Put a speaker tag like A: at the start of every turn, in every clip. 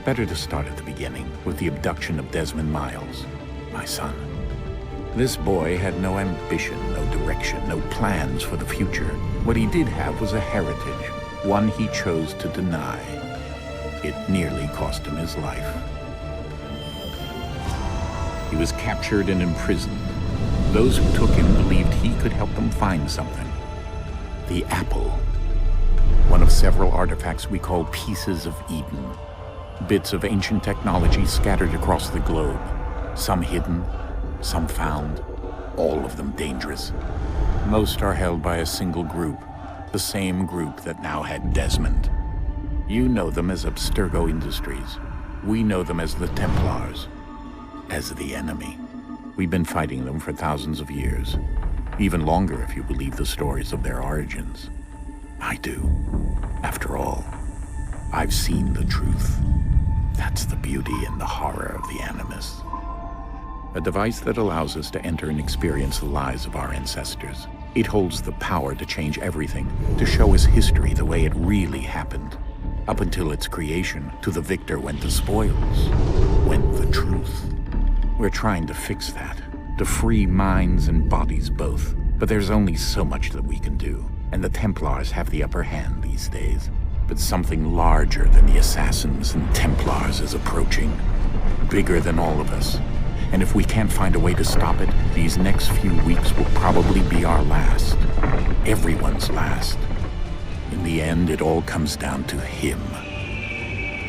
A: Better to start at the beginning, with the abduction of Desmond Miles, my son. This boy had no ambition, no direction, no plans for the future. What he did have was a heritage, one he chose to deny. It nearly cost him his life. He was captured and imprisoned. Those who took him believed he could help them find something. The apple. One of several artifacts we call pieces of Eden. Bits of ancient technology scattered across the globe. Some hidden, some found, all of them dangerous. Most are held by a single group, the same group that now had Desmond. You know them as Abstergo Industries. We know them as the Templars, as the enemy. We've been fighting them for thousands of years, even longer if you believe the stories of their origins. I do. After all, I've seen the truth. That's the beauty and the horror of the Animus. A device that allows us to enter and experience the lives of our ancestors. It holds the power to change everything, to show us history the way it really happened. Up until its creation, to the victor went the spoils, went the truth. We're trying to fix that, to free minds and bodies both. But there's only so much that we can do, and the Templars have the upper hand these days. But something larger than the Assassins and Templars is approaching, bigger than all of us. And if we can't find a way to stop it, these next few weeks will probably be our last. Everyone's last. In the end, it all comes down to him.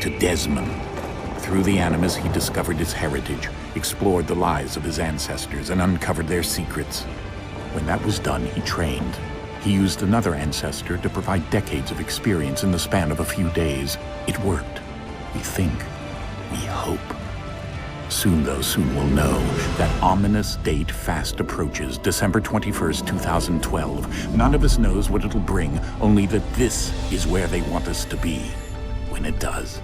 A: To Desmond. Through the Animus, he discovered his heritage, explored the lives of his ancestors, and uncovered their secrets. When that was done, he trained. He used another ancestor to provide decades of experience in the span of a few days. It worked. We think. We hope. Soon, though, soon we'll know. That ominous date fast approaches, December 21st, 2012. None of us knows what it'll bring, only that this is where they want us to be when it does.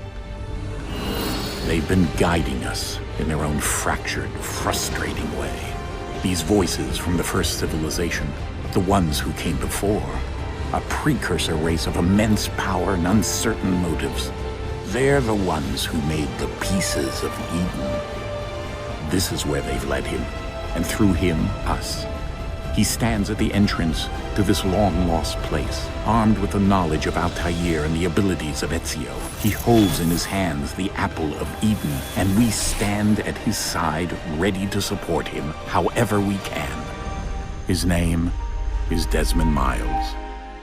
A: They've been guiding us in their own fractured, frustrating way. These voices from the first civilization, the ones who came before, a precursor race of immense power and uncertain motives. They're the ones who made the pieces of Eden. This is where they've led him, and through him, us. He stands at the entrance to this long-lost place, armed with the knowledge of Altair and the abilities of Ezio. He holds in his hands the apple of Eden, and we stand at his side, ready to support him however we can. His name is Desmond Miles,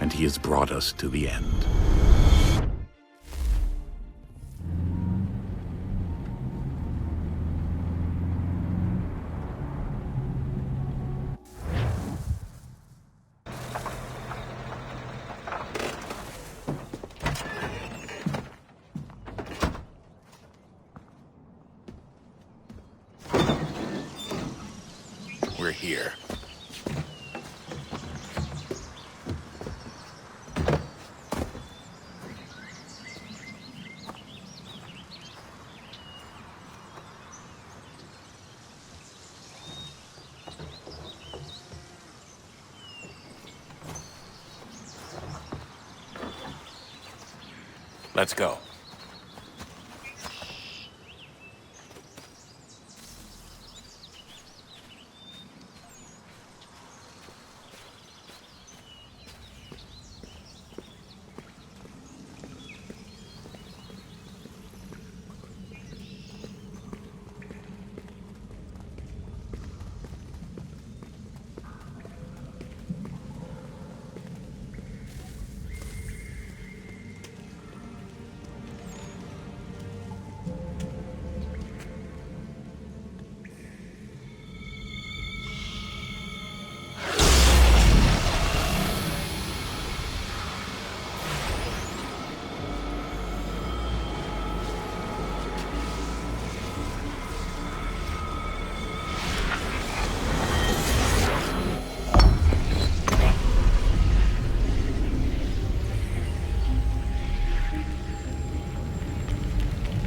A: and he has brought us to the end. We're here. Let's go.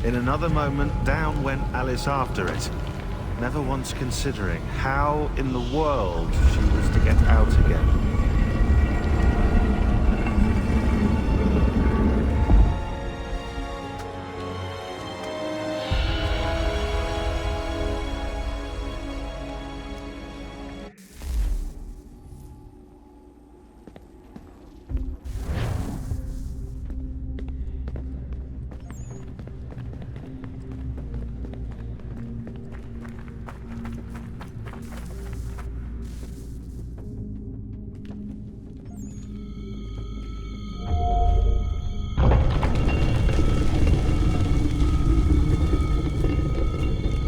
B: In another moment, down went Alice after it, never once considering how in the world she was to get out again.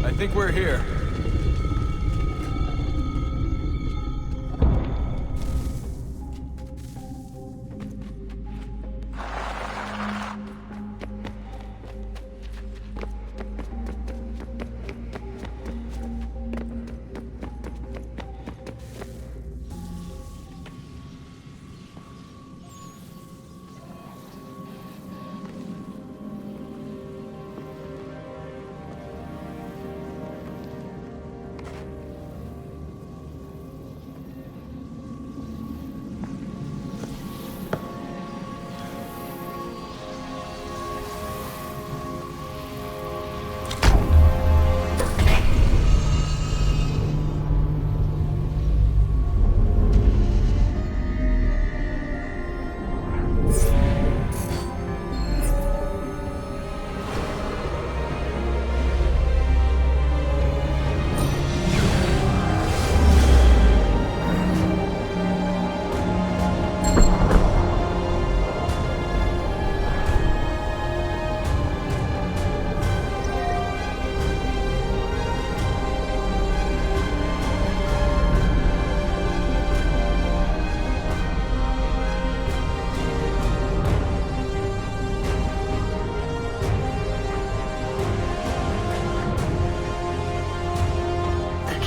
C: I think we're here.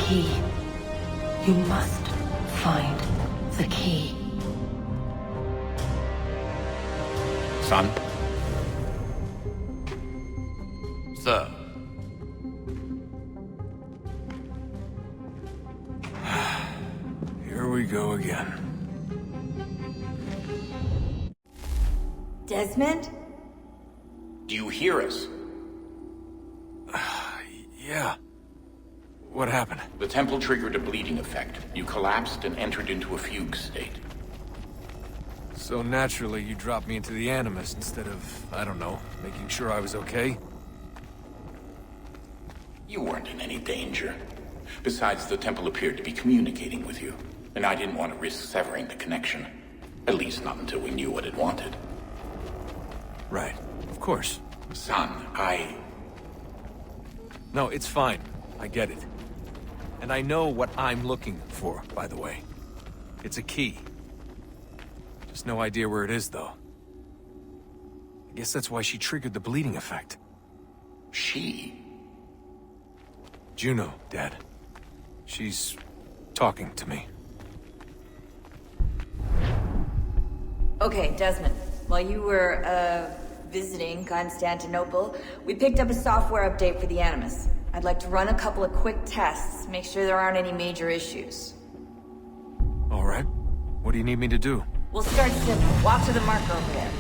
D: Key. You must find the key.
A: Son?
E: Sir.
C: Here we go again.
D: Desmond?
A: Do you hear us?
C: Yeah. What happened?
A: The temple triggered a bleeding effect. You collapsed and entered into a fugue state.
C: So naturally, you dropped me into the Animus instead of, I don't know, making sure I was okay?
A: You weren't in any danger. Besides, the temple appeared to be communicating with you, and I didn't want to risk severing the connection. At least not until we knew what it wanted.
C: Right. Of course.
A: Son,
C: No, it's fine. I get it. And I know what I'm looking for, by the way. It's a key. Just no idea where it is, though. I guess that's why she triggered the bleeding effect.
A: She?
C: Juno, Dad. She's talking to me.
F: Okay, Desmond. While you were, visiting Constantinople, we picked up a software update for the Animus. I'd like to run a couple of quick tests, make sure there aren't any major issues.
C: All right. What do you need me to do?
F: We'll start simple. Walk to the marker over there.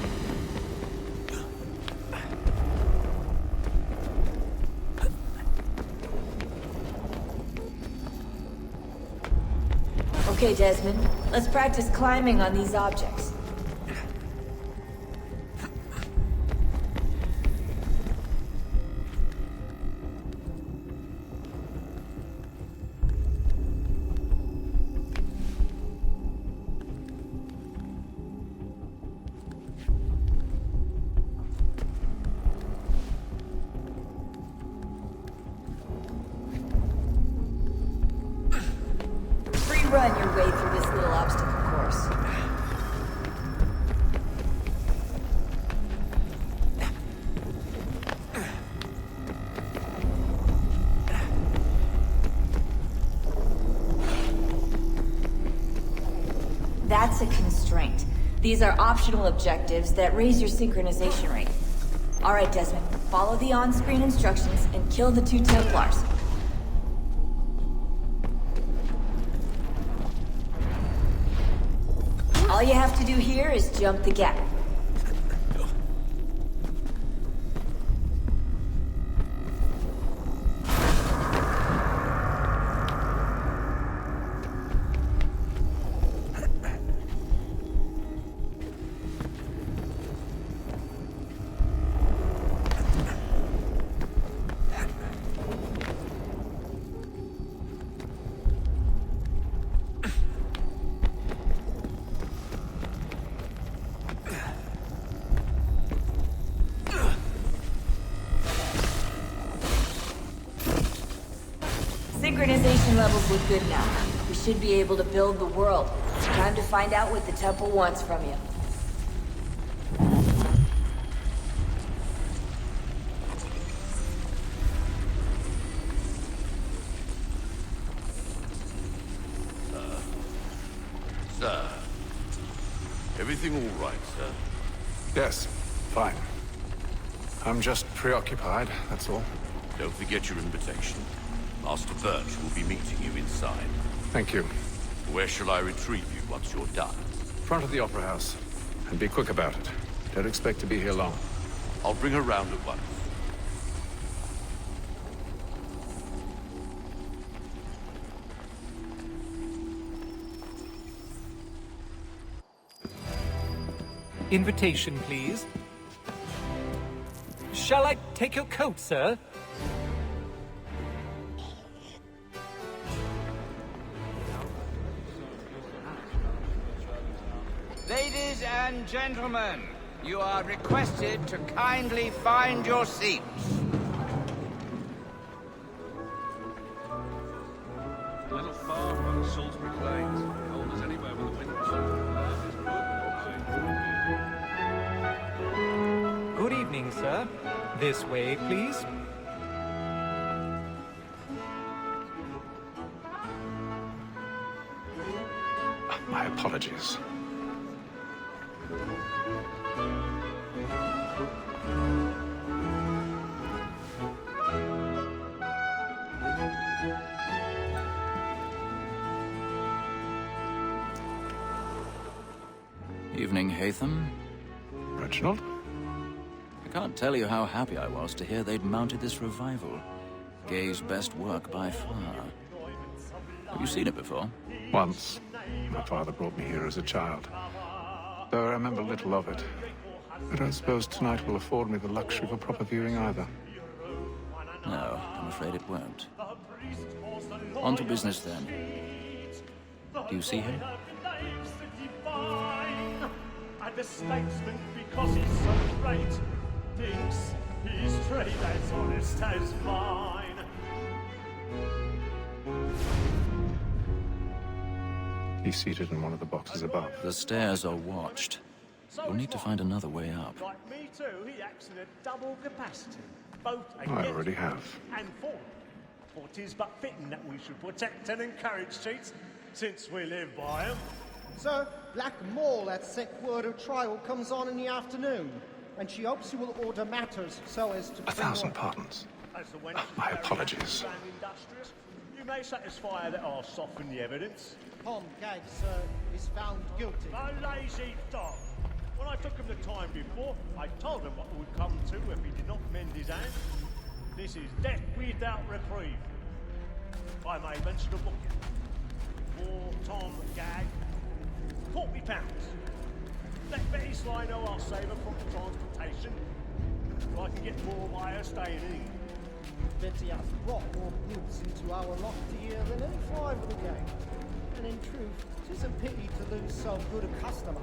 F: Okay, Desmond. Let's practice climbing on these objects. Run your way through this little obstacle course. That's a constraint. These are optional objectives that raise your synchronization rate. All right, Desmond, follow the on-screen instructions and kill the 2 Templars. All you have to do here is jump the gap. Synchronization levels look good now. We should be able to build the world. Time to find out what the temple wants from you.
E: Sir. Everything all right, sir?
G: Yes, fine. I'm just preoccupied, that's all.
E: Don't forget your invitation. Master Birch will be meeting you inside.
G: Thank you.
E: Where shall I retrieve you once you're done?
G: Front of the Opera House. And be quick about it. Don't expect to be here long.
E: I'll bring her round at once.
H: Invitation, please. Shall I take your coat, sir?
I: Ladies and gentlemen, you are requested to kindly find your seats.
J: A little far from the Salisbury Plains. Cold as anywhere with the wind.
H: Good evening, sir. This way, please.
G: My apologies.
K: Evening, Hatham.
G: Reginald?
K: I can't tell you how happy I was to hear they'd mounted this revival. Gay's best work by far. Have you seen it before?
G: Once. My father brought me here as a child. Though I remember little of it. I don't suppose tonight will afford me the luxury of a proper viewing either.
K: No, I'm afraid it won't. On to business then. Do you see him?
L: And the statesman, because he's so great, thinks his trade as honest as mine.
G: He's seated in one of the boxes above.
K: The stairs are watched. You'll need to find another way up.
L: Like me too, he acts in a double capacity, both
G: I already have.
L: and for. For 'tis but fitting that we should protect and encourage cheats, since we live by 'em.
M: Sir, Black Mall at sick word of trial comes on in the afternoon, and she hopes you will order matters so as to...
G: 1,000 pardons.
L: As the wench is
G: My
L: very
G: apologies.
L: and industrious, you may satisfy that I'll soften the evidence.
M: Tom Gag, sir, is found guilty.
L: A lazy dog! When I took him the time before, I told him what would come to if he did not mend his hand. This is death without reprieve. I may mention a booking. For Tom Gag, £40. Let Betty Sly know I'll save her from transportation, so I can get more by her staying in.
M: Betty has brought more boots into our loft here than any fly of the gang. And in truth, 'tis a pity to lose so good a customer.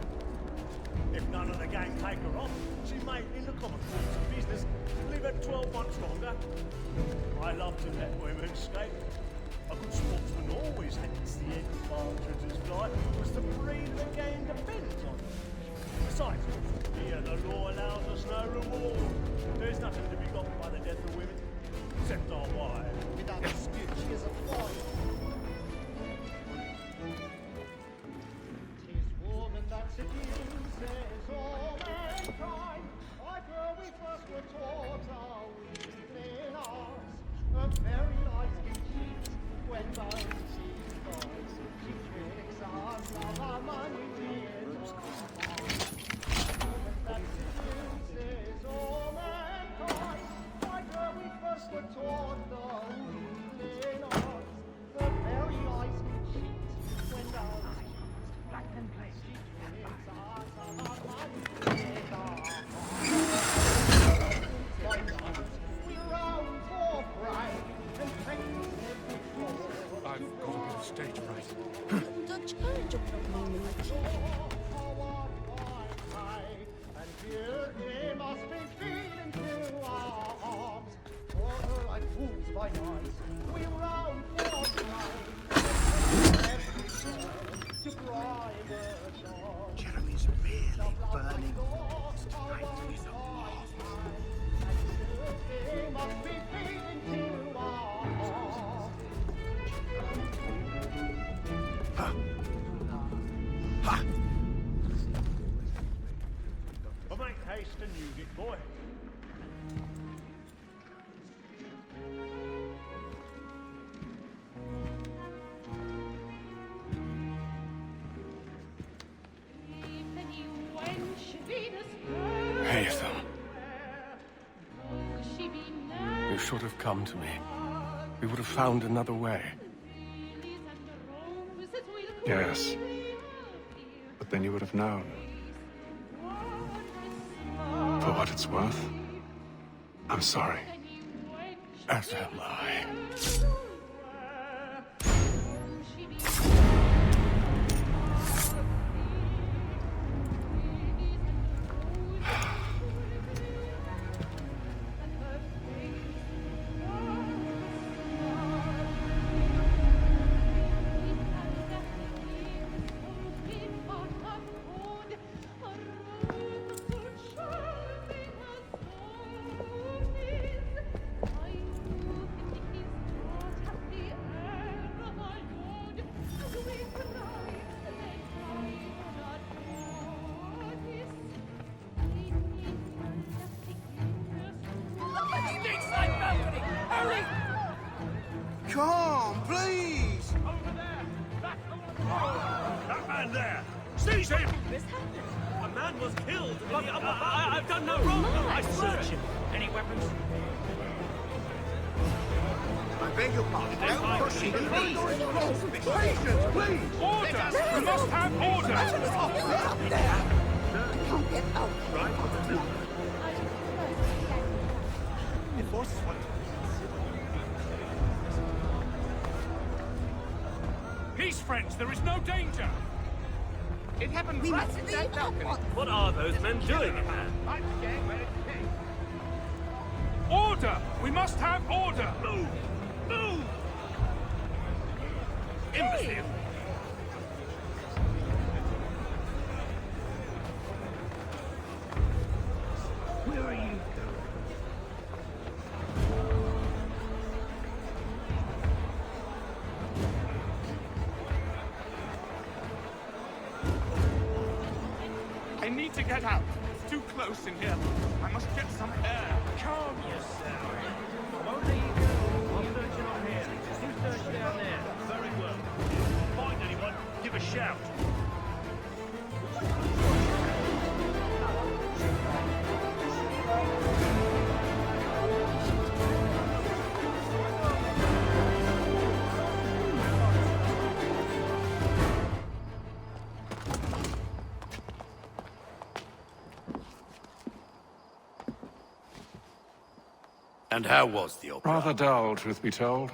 L: If none of the gang take her off, she may, in the common course of business, live her 12 months longer. I love to let women skate. A good sportsman always lets the end partridges fly, because the breed of the game depends on it. Besides, here the law allows us no reward. There's nothing to be got by the death of women, except our wives.
M: Without dispute, she is a fly. Tis woman that seduces all mankind, like her we first were taught our evening hours. Her very life can cheat when those she goes. She tricks us of our money, tears, woman that seduces all mankind, like her we first were taught our evening hours. Her very eyes can cheat when those black and play. She tricks us of our money, tears, we roam for pride and take every floor.
G: I've got a bit of stage fright.
M: Dutch courage of the moment. And here they must be feeding to our arms. Order like fools by night. We roam for
N: Jeremy's really burning hot tonight. He's a moth.
L: Well, make haste and use it, boy.
J: Hatham. You should have come to me. We would have found another way.
G: Yes. But then you would have known. For what it's worth, I'm sorry.
J: As am I.
N: Come on, please!
L: Over there! Back that man there! Seize him! A man was killed in the upper balcony. I've done no wrong! I search him! Any weapons?
N: I beg your pardon. Don't push it, please!
L: Patience, please! Order! We must have order! Peace, friends! There is no danger! It happened right in that balcony. What are those men doing in there? Order! We must have order! Move! Move! Imbecile!
N: Where are you going?
L: I need to get out. It's too close in here. I must get some air. Calm yourself. Won't let you go. I'm searching on here. You search down there. Very well. If you find anyone, give a shout.
E: And how was the opera?
G: Rather dull, truth be told.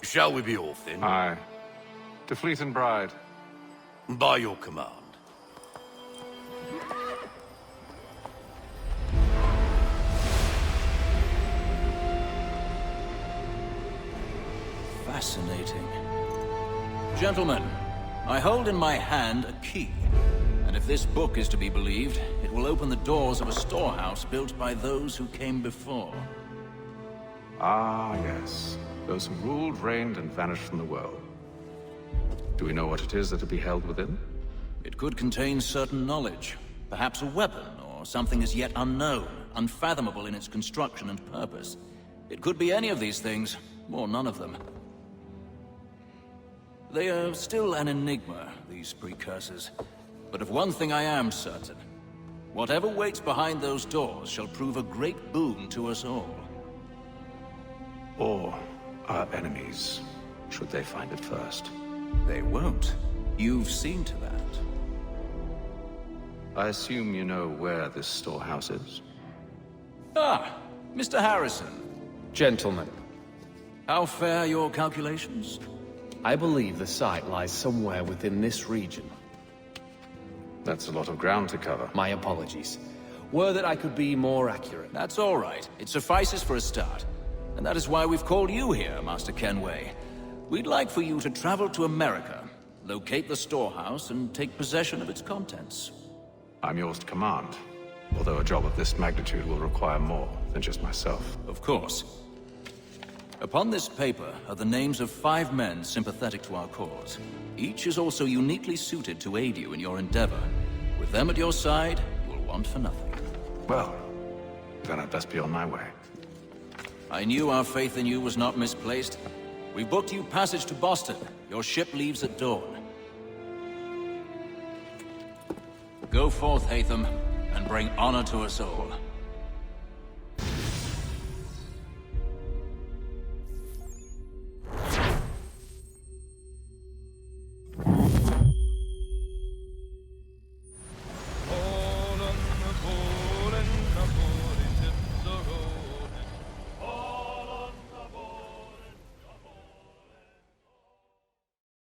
E: Shall we be off then?
G: Aye. To Fleet and Bride.
E: By your command.
K: Fascinating. Gentlemen, I hold in my hand a key. And if this book is to be believed, it will open the doors of a storehouse built by those who came before.
G: Ah, yes. Those who ruled, reigned, and vanished from the world. Do we know what it is that will be held within?
K: It could contain certain knowledge. Perhaps a weapon, or something as yet unknown, unfathomable in its construction and purpose. It could be any of these things, or none of them. They are still an enigma, these precursors. But of one thing I am certain. Whatever waits behind those doors shall prove a great boon to us all.
G: Or our enemies, should they find it first.
K: They won't. You've seen to that.
G: I assume you know where this storehouse is?
K: Ah, Mr. Harrison.
O: Gentlemen,
K: How fare your calculations?
O: I believe the site lies somewhere within this region.
G: That's a lot of ground to cover.
O: My apologies. Were that I could be more accurate.
K: That's all right. It suffices for a start. And that is why we've called you here, Master Kenway. We'd like for you to travel to America, locate the storehouse, and take possession of its contents.
G: I'm yours to command, although a job of this magnitude will require more than just myself.
K: Of course. Upon this paper are the names of 5 men sympathetic to our cause. Each is also uniquely suited to aid you in your endeavor. With them at your side, you will want for nothing.
G: Well, then I'd best be on my way.
K: I knew our faith in you was not misplaced. We booked you passage to Boston. Your ship leaves at dawn. Go forth, Hatham, and bring honor to us all.